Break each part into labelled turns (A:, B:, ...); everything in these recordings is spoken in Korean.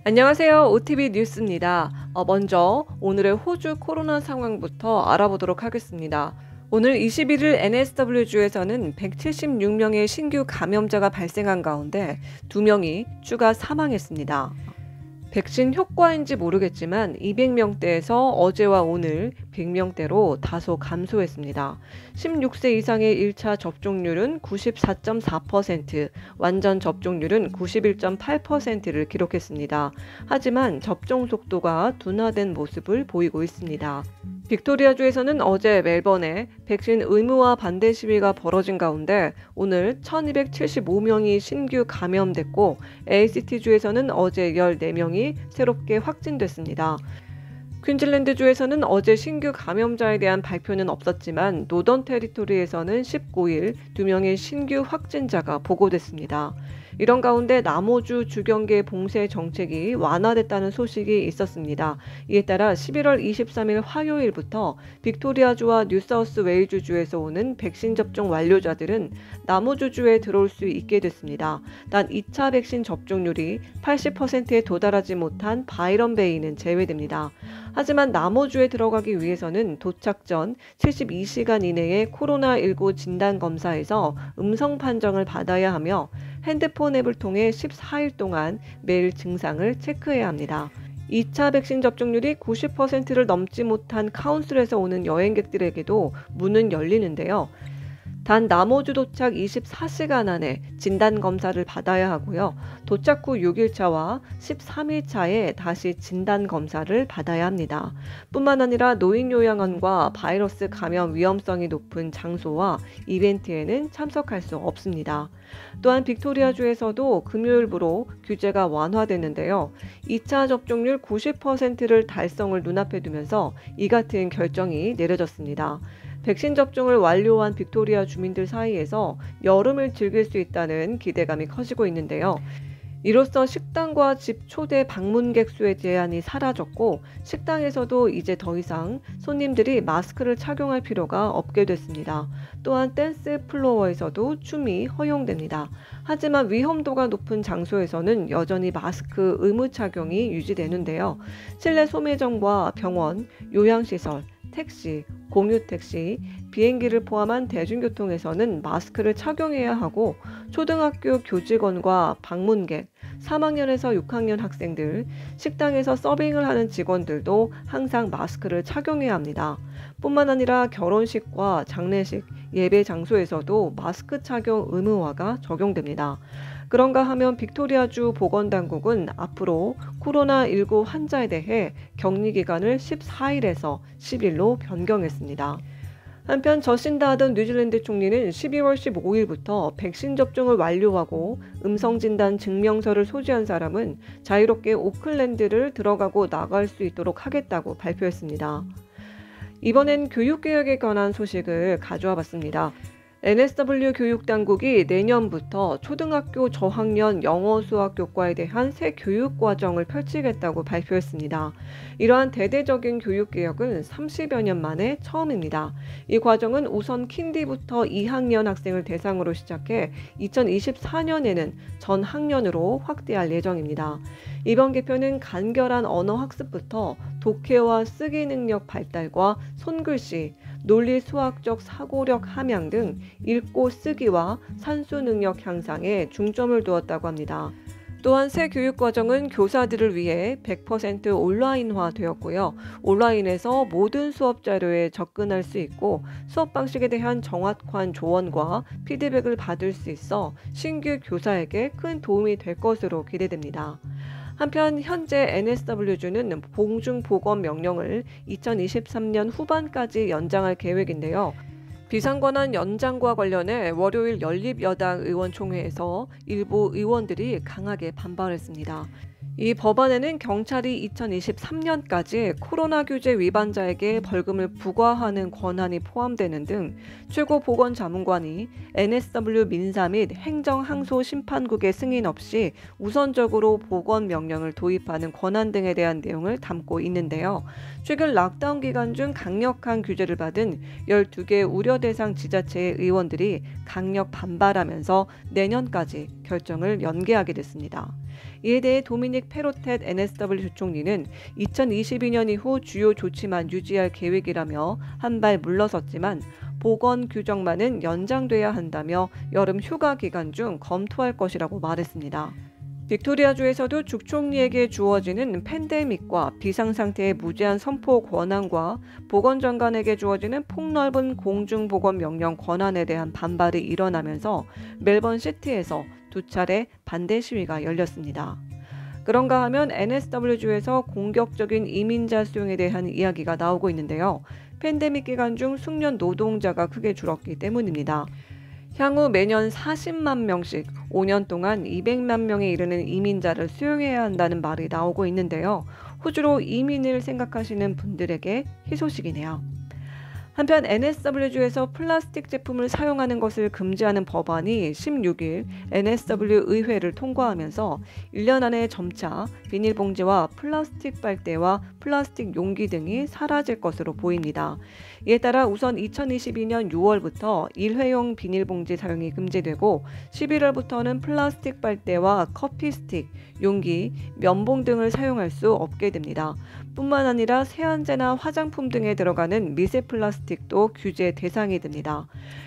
A: 안녕하세요. OTV 뉴스입니다. 먼저 오늘의 호주 코로나 상황부터 알아보도록 하겠습니다. 오늘 21일 NSW주에서는 176명의 신규 감염자가 발생한 가운데 2명이 추가 사망했습니다. 백신 효과인지 모르겠지만 200명대에서 어제와 오늘 100명대로 다소 감소했습니다. 16세 이상의 1차 접종률은 94.4%, 완전 접종률은 91.8%를 기록했습니다. 하지만 접종 속도가 둔화된 모습을 보이고 있습니다. 빅토리아주에서는 어제 멜번에 백신 의무화 반대 시위가 벌어진 가운데 오늘 1275명이 신규 감염됐고 ACT주에서는 어제 14명이 새롭게 확진됐습니다. 퀸즐랜드주에서는 어제 신규 감염자에 대한 발표는 없었지만 노던 테리토리에서는 19일 2명의 신규 확진자가 보고됐습니다. 이런 가운데 남호주 주경계 봉쇄 정책이 완화됐다는 소식이 있었습니다. 이에 따라 11월 23일 화요일부터 빅토리아주와 뉴사우스웨일즈주에서 오는 백신 접종 완료자들은 남호주주에 들어올 수 있게 됐습니다. 단 2차 백신 접종률이 80%에 도달하지 못한 바이런베이는 제외됩니다. 하지만 남호주에 들어가기 위해서는 도착 전 72시간 이내에 코로나19 진단검사에서 음성 판정을 받아야 하며 핸드폰 앱을 통해 14일 동안 매일 증상을 체크해야 합니다. 2차 백신 접종률이 90%를 넘지 못한 카운슬에서 오는 여행객들에게도 문은 열리는데요. 단 남호주 도착 24시간 안에 진단검사를 받아야 하고요. 도착 후 6일차와 13일차에 다시 진단검사를 받아야 합니다. 뿐만 아니라 노인요양원과 바이러스 감염 위험성이 높은 장소와 이벤트에는 참석할 수 없습니다. 또한 빅토리아주에서도 금요일부로 규제가 완화됐는데요. 2차 접종률 90%를 달성을 눈앞에 두면서 이 같은 결정이 내려졌습니다. 백신 접종을 완료한 빅토리아 주민들 사이에서 여름을 즐길 수 있다는 기대감이 커지고 있는데요. 이로써 식당과 집 초대 방문객 수의 제한이 사라졌고 식당에서도 이제 더 이상 손님들이 마스크를 착용할 필요가 없게 됐습니다. 또한 댄스 플로어에서도 춤이 허용됩니다. 하지만 위험도가 높은 장소에서는 여전히 마스크 의무 착용이 유지되는데요. 실내 소매점과 병원, 요양시설, 택시, 공유택시, 비행기를 포함한 대중교통에서는 마스크를 착용해야 하고 초등학교 교직원과 방문객, 3학년에서 6학년 학생들, 식당에서 서빙을 하는 직원들도 항상 마스크를 착용해야 합니다. 뿐만 아니라 결혼식과 장례식, 예배 장소에서도 마스크 착용 의무화가 적용됩니다. 그런가 하면 빅토리아주 보건당국은 앞으로 코로나19 환자에 대해 격리기간을 14일에서 10일로 변경했습니다. 한편 저신다 하던 뉴질랜드 총리는 12월 15일부터 백신 접종을 완료하고 음성진단 증명서를 소지한 사람은 자유롭게 오클랜드를 들어가고 나갈 수 있도록 하겠다고 발표했습니다. 이번엔 교육개혁에 관한 소식을 가져와 봤습니다. NSW 교육당국이 내년부터 초등학교 저학년 영어 수학 교과에 대한 새 교육과정을 펼치겠다고 발표했습니다. 이러한 대대적인 교육개혁은 30여 년 만에 처음입니다. 이 과정은 우선 킨디부터 2학년 학생을 대상으로 시작해 2024년에는 전 학년으로 확대할 예정입니다. 이번 개편은 간결한 언어 학습부터 독해와 쓰기 능력 발달과 손글씨, 논리 수학적 사고력 함양 등 읽고 쓰기와 산수 능력 향상에 중점을 두었다고 합니다. 또한 새 교육과정은 교사들을 위해 100% 온라인화 되었고요. 온라인에서 모든 수업 자료에 접근할 수 있고 수업 방식에 대한 정확한 조언과 피드백을 받을 수 있어 신규 교사에게 큰 도움이 될 것으로 기대됩니다. 한편 현재 NSW주는 봉중보건 명령을 2023년 후반까지 연장할 계획인데요. 비상권한 연장과 관련해 월요일 연립여당 의원총회에서 일부 의원들이 강하게 반발했습니다. 이 법안에는 경찰이 2023년까지 코로나 규제 위반자에게 벌금을 부과하는 권한이 포함되는 등 최고보건자문관이 NSW 민사 및 행정항소심판국의 승인 없이 우선적으로 보건명령을 도입하는 권한 등에 대한 내용을 담고 있는데요. 최근 락다운 기간 중 강력한 규제를 받은 12개 우려대상 지자체의 의원들이 강력 반발하면서 내년까지 결정을 연기하게 됐습니다. 이에 대해 도미닉 페로텟 NSW 주총리는 2022년 이후 주요 조치만 유지할 계획이라며 한 발 물러섰지만 보건 규정만은 연장돼야 한다며 여름 휴가 기간 중 검토할 것이라고 말했습니다. 빅토리아주에서도 주총리에게 주어지는 팬데믹과 비상상태의 무제한 선포 권한과 보건장관에게 주어지는 폭넓은 공중보건 명령 권한에 대한 반발이 일어나면서 멜번 시티에서 두 차례 반대 시위가 열렸습니다. 그런가 하면 NSW주에서 공격적인 이민자 수용에 대한 이야기가 나오고 있는데요. 팬데믹 기간 중 숙련 노동자가 크게 줄었기 때문입니다. 향후 매년 40만 명씩 5년 동안 200만 명에 이르는 이민자를 수용해야 한다는 말이 나오고 있는데요. 호주로 이민을 생각하시는 분들에게 희소식이네요. 한편 NSW주에서 플라스틱 제품을 사용하는 것을 금지하는 법안이 16일 NSW 의회를 통과하면서 1년 안에 점차 비닐봉지와 플라스틱 빨대와 플라스틱 용기 등이 사라질 것으로 보입니다. 이에 따라 우선 2022년 6월부터 일회용 비닐봉지 사용이 금지되고 11월부터는 플라스틱 빨대와 커피 스틱, 용기, 면봉 등을 사용할 수 없게 됩니다. 뿐만 아니라 세안제나 화장품 등에 들어가는 미세 플라스틱도 규제 대상이 됩니다.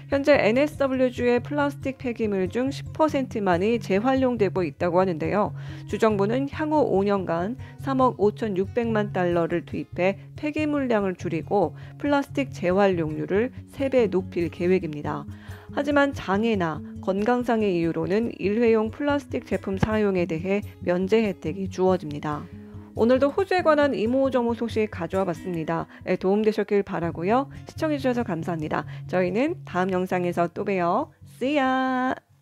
A: 현재 NSW주의 플라스틱 폐기물 중 10%만이 재활용되고 있다고 하는데요. 주정부는 향후 5년간 3억 5,600만 달러를 투입해 폐기물량을 줄이고 플라스틱 재활용률을 3배 높일 계획입니다. 하지만 장애나 건강상의 이유로는 일회용 플라스틱 제품 사용에 대해 면제 혜택이 주어집니다. 오늘도 호주에 관한 이모저모 소식 가져와 봤습니다. 도움되셨길 바라고요. 시청해주셔서 감사합니다. 저희는 다음 영상에서 또 봬요. See ya!